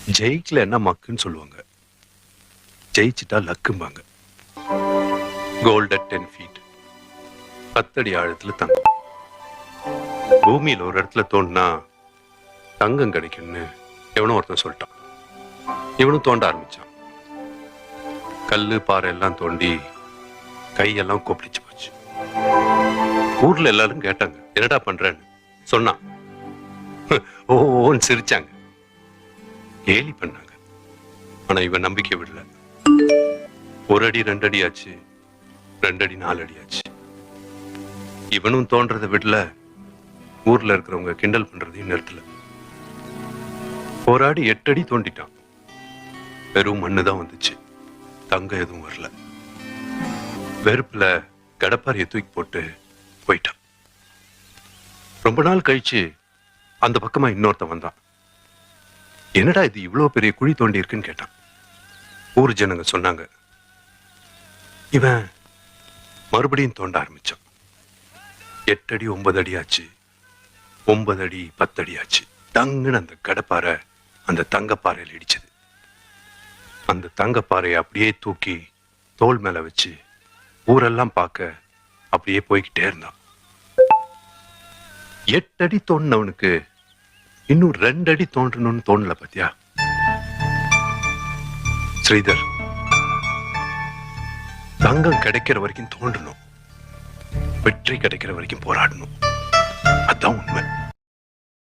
ஜெயிக்கல என்ன மக்குன்னு சொல்லுவாங்க, ஜெயிச்சிட்டா லக்கும்பாங்க. கோல்ட் அட் 10 feet, 10 அடி ஆழத்துல தங்கம். பூமியில ஒரு இடத்துல தோண்டினா தங்கம் கிடைக்கும்னு எவனோ ஒருத்தன் சொல்லிட்டான். இவனும் தோண்ட ஆரம்பிச்சான். கல்லு பாறை எல்லாம் தோண்டி கையெல்லாம் கொப்பளிச்சு போச்சு. ஊர்ல எல்லாரும் கேட்டாங்க, என்னடா பண்றேன்னு. சொன்னான். ஓன்னு சிரிச்சாங்க, கேலி பண்ணாங்க. ஆனா இவன் நம்பிக்கை விடல. 1 அடி 2 அடி ஆச்சு, 2 அடி 4 அடி ஆச்சு. இவனும் தோன்றதை விடல, ஊர்ல இருக்கிறவங்க கிண்டல் பண்றதையும் நிறுத்தல. 1 அடி 8 அடி தோண்டிட்டான். வெறும் மண்ணுதான் வந்துச்சு, தங்கம் எதுவும் வரல. வெறுப்புல கடப்பாறையை தூக்கி போட்டு போயிட்டான். ரொம்ப நாள் கழிச்சு அந்த பக்கமா இன்னொருத்தன் வந்தான். என்னடா இது இவ்வளவு பெரிய குழி தோண்டி இருக்குன்னு கேட்டான். ஊர் ஜனங்க சொன்னாங்க, இவன் மறுபடியும் தோண்ட ஆரம்பிச்சான். 8 அடி 9 அடி ஆச்சு, 9 அடி 10 அடி ஆச்சு. டங்குன்னு அந்த கடப்பாறை அந்த தங்கப்பாறையில் இடிச்சது. அந்த தங்கப்பாறையை அப்படியே தூக்கி தோல் மேல வச்சு ஊரெல்லாம் பார்க்க அப்படியே போய்கிட்டே இருந்தான். 8 அடி தோண்டினவனுக்கு இன்னும் 2 அடி தோன்றணும்னு தோணல. பத்தியா ஸ்ரீதர், தங்கம் கிடைக்கிற வரைக்கும் தோண்டணும், வெற்றி கிடைக்கிற வரைக்கும் போராடணும். அதான் உண்மை.